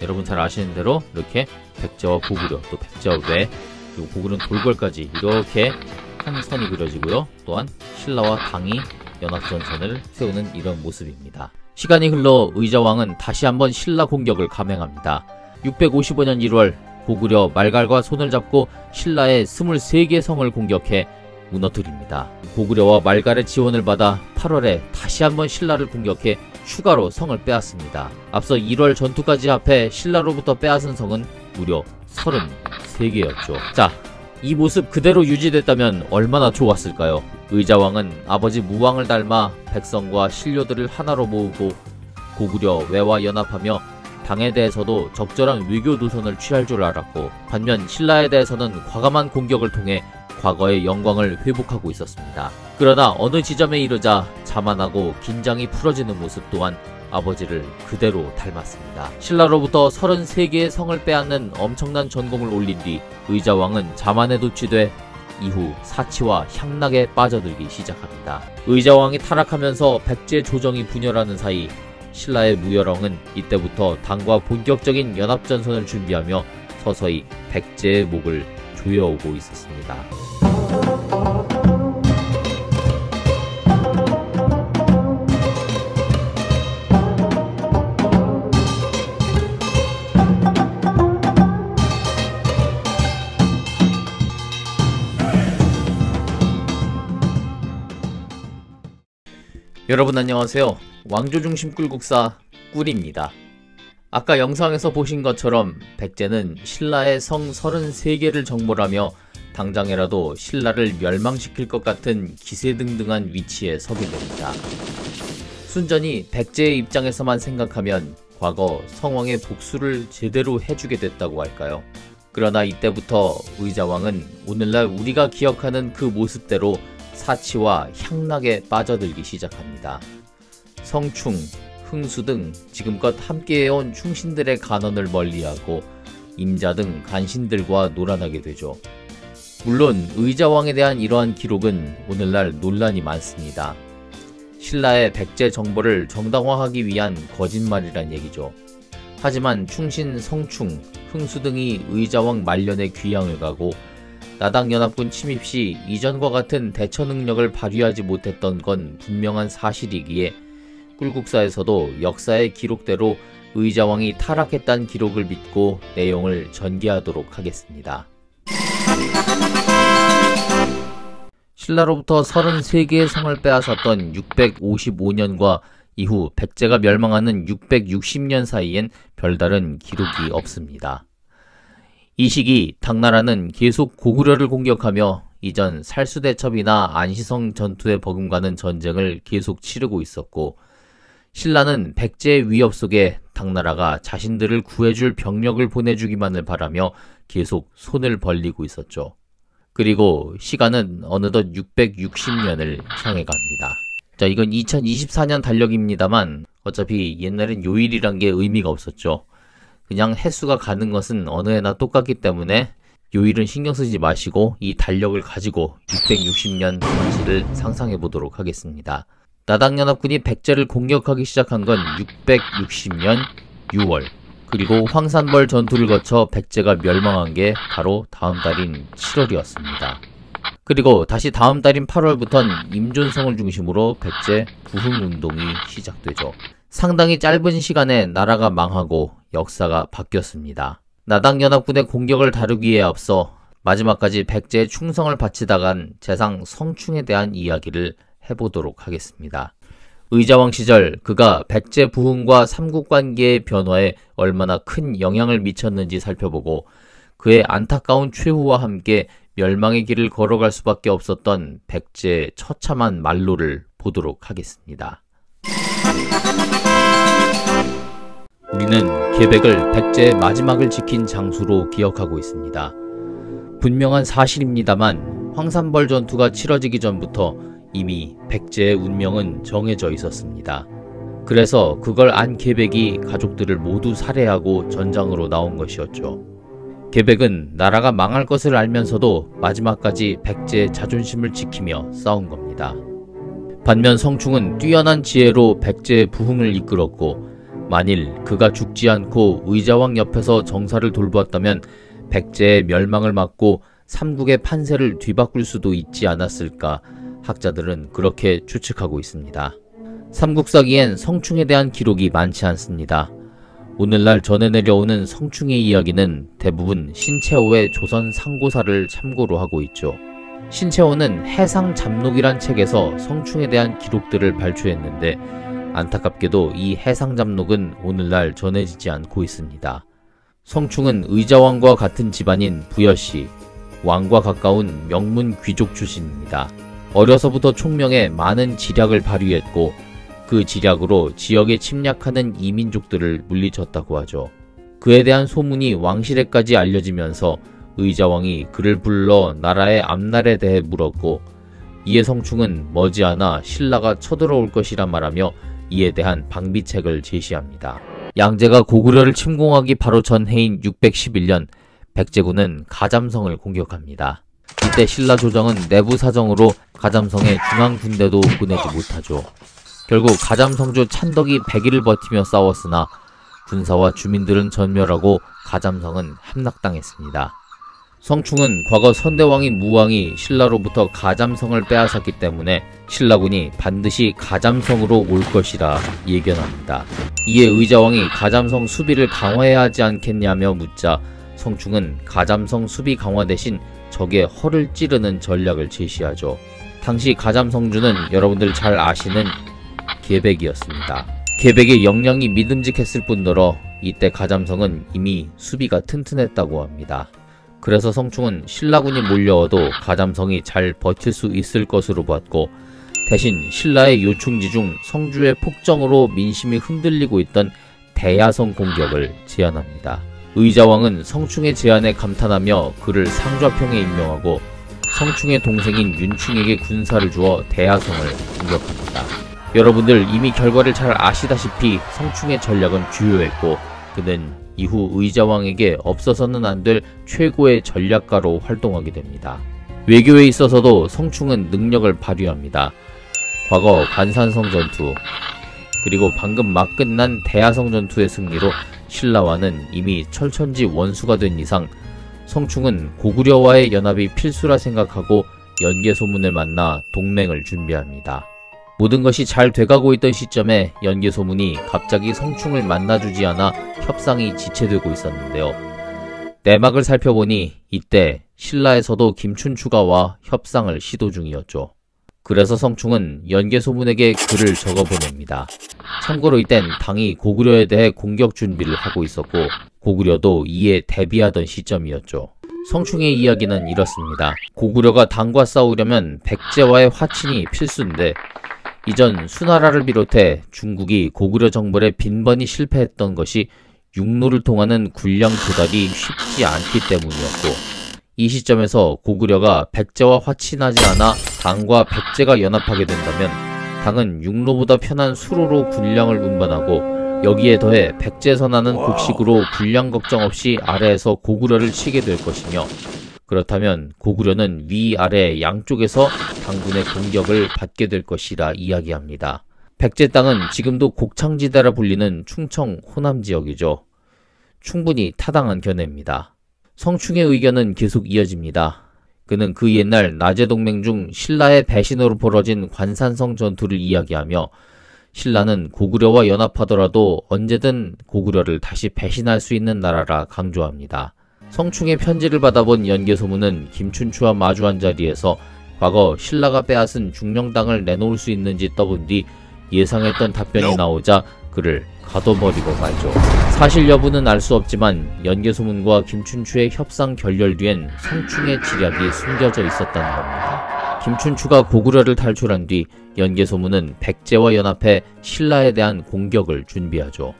여러분 잘 아시는 대로 이렇게 백제와 고구려, 또 백제와 외, 그리고 고구려는 돌궐까지 이렇게 한 선이 그려지고요. 또한 신라와 당이 연합전선을 세우는 이런 모습입니다. 시간이 흘러 의자왕은 다시 한번 신라 공격을 감행합니다. 655년 1월 고구려 말갈과 손을 잡고 신라의 23개 성을 공격해 무너뜨립니다. 고구려와 말갈의 지원을 받아 8월에 다시 한번 신라를 공격해 추가로 성을 빼앗습니다. 앞서 1월 전투까지 합해 신라로부터 빼앗은 성은 무려 33개였죠. 자, 이 모습 그대로 유지됐다면 얼마나 좋았을까요? 의자왕은 아버지 무왕을 닮아 백성과 신료들을 하나로 모으고 고구려 외와 연합하며 당에 대해서도 적절한 외교 노선을 취할 줄 알았고, 반면 신라에 대해서는 과감한 공격을 통해 과거의 영광을 회복하고 있었습니다. 그러나 어느 지점에 이르자 자만하고 긴장이 풀어지는 모습 또한 아버지를 그대로 닮았습니다. 신라로부터 33개의 성을 빼앗는 엄청난 전공을 올린 뒤 의자왕은 자만에 도취돼 이후 사치와 향락에 빠져들기 시작합니다. 의자왕이 타락하면서 백제 조정이 분열하는 사이 신라의 무열왕은 이때부터 당과 본격적인 연합전선을 준비하며 서서히 백제의 목을 조여오고 있었습니다. 여러분 안녕하세요. 왕조중심 꿀국사 꿀입니다. 아까 영상에서 보신 것처럼 백제는 신라의 성 33개를 정벌하며 당장에라도 신라를 멸망시킬 것 같은 기세등등한 위치에 서게 됩니다. 순전히 백제의 입장에서만 생각하면 과거 성왕의 복수를 제대로 해주게 됐다고 할까요? 그러나 이때부터 의자왕은 오늘날 우리가 기억하는 그 모습대로 사치와 향락에 빠져들기 시작합니다. 성충, 흥수 등 지금껏 함께해온 충신들의 간언을 멀리하고 임자 등 간신들과 놀아나게 되죠. 물론 의자왕에 대한 이러한 기록은 오늘날 논란이 많습니다. 신라의 백제 정벌을 정당화하기 위한 거짓말이란 얘기죠. 하지만 충신 성충, 흥수 등이 의자왕 말년에 귀향을 가고 나당연합군 침입 시 이전과 같은 대처 능력을 발휘하지 못했던 건 분명한 사실이기에 꿀국사에서도 역사의 기록대로 의자왕이 타락했다는 기록을 믿고 내용을 전개하도록 하겠습니다. 신라로부터 33개의 성을 빼앗았던 655년과 이후 백제가 멸망하는 660년 사이엔 별다른 기록이 없습니다. 이 시기 당나라는 계속 고구려를 공격하며 이전 살수대첩이나 안시성 전투에 버금가는 전쟁을 계속 치르고 있었고, 신라는 백제의 위협 속에 당나라가 자신들을 구해줄 병력을 보내주기만을 바라며 계속 손을 벌리고 있었죠. 그리고 시간은 어느덧 660년을 향해 갑니다. 자, 이건 2024년 달력입니다만 어차피 옛날엔 요일이란 게 의미가 없었죠. 그냥 횟수가 가는 것은 어느 해나 똑같기 때문에 요일은 신경 쓰지 마시고 이 달력을 가지고 660년 당시를 상상해 보도록 하겠습니다. 나당연합군이 백제를 공격하기 시작한 건 660년 6월, 그리고 황산벌 전투를 거쳐 백제가 멸망한 게 바로 다음 달인 7월이었습니다. 그리고 다시 다음 달인 8월부터는 임존성을 중심으로 백제 부흥운동이 시작되죠. 상당히 짧은 시간에 나라가 망하고 역사가 바뀌었습니다. 나당연합군의 공격을 다루기에 앞서 마지막까지 백제의 충성을 바치다간 재상 성충에 대한 이야기를 해보도록 하겠습니다. 의자왕 시절 그가 백제 부흥과 삼국관계의 변화에 얼마나 큰 영향을 미쳤는지 살펴보고 그의 안타까운 최후와 함께 멸망의 길을 걸어갈 수밖에 없었던 백제의 처참한 말로를 보도록 하겠습니다. 우리는 계백을 백제의 마지막을 지킨 장수로 기억하고 있습니다. 분명한 사실입니다만 황산벌 전투가 치러지기 전부터 이미 백제의 운명은 정해져 있었습니다. 그래서 그걸 안 계백이 가족들을 모두 살해하고 전장으로 나온 것이었죠. 계백은 나라가 망할 것을 알면서도 마지막까지 백제의 자존심을 지키며 싸운 겁니다. 반면 성충은 뛰어난 지혜로 백제의 부흥을 이끌었고 만일 그가 죽지 않고 의자왕 옆에서 정사를 돌보았다면 백제의 멸망을 막고 삼국의 판세를 뒤바꿀 수도 있지 않았을까 학자들은 그렇게 추측하고 있습니다. 삼국사기엔 성충에 대한 기록이 많지 않습니다. 오늘날 전해 내려오는 성충의 이야기는 대부분 신채호의 조선 상고사를 참고로 하고 있죠. 신채호는 해상잡록이란 책에서 성충에 대한 기록들을 발췌했는데 안타깝게도 이 해상잡록은 오늘날 전해지지 않고 있습니다. 성충은 의자왕과 같은 집안인 부여씨, 왕과 가까운 명문 귀족 출신입니다. 어려서부터 총명에 많은 지략을 발휘했고 그 지략으로 지역에 침략하는 이민족들을 물리쳤다고 하죠. 그에 대한 소문이 왕실에까지 알려지면서 의자왕이 그를 불러 나라의 앞날에 대해 물었고 이에 성충은 머지않아 신라가 쳐들어올 것이라 말하며 이에 대한 방비책을 제시합니다. 양제가 고구려를 침공하기 바로 전해인 611년 백제군은 가잠성을 공격합니다. 이때 신라 조정은 내부 사정으로 가잠성에 중앙 군대도 보내지 못하죠. 결국 가잠성주 찬덕이 100일을 버티며 싸웠으나 군사와 주민들은 전멸하고 가잠성은 함락당했습니다. 성충은 과거 선대왕인 무왕이 신라로부터 가잠성을 빼앗았기 때문에 신라군이 반드시 가잠성으로 올 것이라 예견합니다. 이에 의자왕이 가잠성 수비를 강화해야 하지 않겠냐며 묻자 성충은 가잠성 수비 강화 대신 적의 허를 찌르는 전략을 제시하죠. 당시 가잠성주는 여러분들 잘 아시는 계백이었습니다. 계백의 역량이 믿음직했을 뿐더러 이때 가잠성은 이미 수비가 튼튼했다고 합니다. 그래서 성충은 신라군이 몰려와도 가잠성이 잘 버틸 수 있을 것으로 봤고 대신 신라의 요충지 중 성주의 폭정으로 민심이 흔들리고 있던 대야성 공격을 제안합니다. 의자왕은 성충의 제안에 감탄하며 그를 상좌평에 임명하고 성충의 동생인 윤충에게 군사를 주어 대야성을 공격합니다. 여러분들 이미 결과를 잘 아시다시피 성충의 전략은 주요했고 그는 이후 의자왕에게 없어서는 안 될 최고의 전략가로 활동하게 됩니다. 외교에 있어서도 성충은 능력을 발휘합니다. 과거 관산성 전투 그리고 방금 막 끝난 대야성 전투의 승리로 신라와는 이미 철천지 원수가 된 이상 성충은 고구려와의 연합이 필수라 생각하고 연개소문을 만나 동맹을 준비합니다. 모든 것이 잘 돼가고 있던 시점에 연개소문이 갑자기 성충을 만나주지 않아 협상이 지체되고 있었는데요. 내막을 살펴보니 이때 신라에서도 김춘추가 와 협상을 시도 중이었죠. 그래서 성충은 연개소문에게 글을 적어보냅니다. 참고로 이땐 당이 고구려에 대해 공격 준비를 하고 있었고 고구려도 이에 대비하던 시점이었죠. 성충의 이야기는 이렇습니다. 고구려가 당과 싸우려면 백제와의 화친이 필수인데 이전 수나라를 비롯해 중국이 고구려 정벌에 빈번히 실패했던 것이 육로를 통하는 군량 조달이 쉽지 않기 때문이었고 이 시점에서 고구려가 백제와 화친하지 않아 당과 백제가 연합하게 된다면 당은 육로보다 편한 수로로 군량을 운반하고 여기에 더해 백제에서 나는 곡식으로 군량 걱정 없이 아래에서 고구려를 치게 될 것이며 그렇다면 고구려는 위아래 양쪽에서 당군의 공격을 받게 될 것이라 이야기합니다. 백제 땅은 지금도 곡창지대라 불리는 충청 호남 지역이죠. 충분히 타당한 견해입니다. 성충의 의견은 계속 이어집니다. 그는 그 옛날 나제동맹 중 신라의 배신으로 벌어진 관산성 전투를 이야기하며 신라는 고구려와 연합하더라도 언제든 고구려를 다시 배신할 수 있는 나라라 강조합니다. 성충의 편지를 받아본 연개소문은 김춘추와 마주한 자리에서 과거 신라가 빼앗은 중령당을 내놓을 수 있는지 떠본 뒤 예상했던 답변이 나오자 그를 가둬버리고 말죠. 사실 여부는 알 수 없지만 연개소문과 김춘추의 협상 결렬 뒤엔 성충의 지략이 숨겨져 있었다는 겁니다. 김춘추가 고구려를 탈출한 뒤 연개소문은 백제와 연합해 신라에 대한 공격을 준비하죠.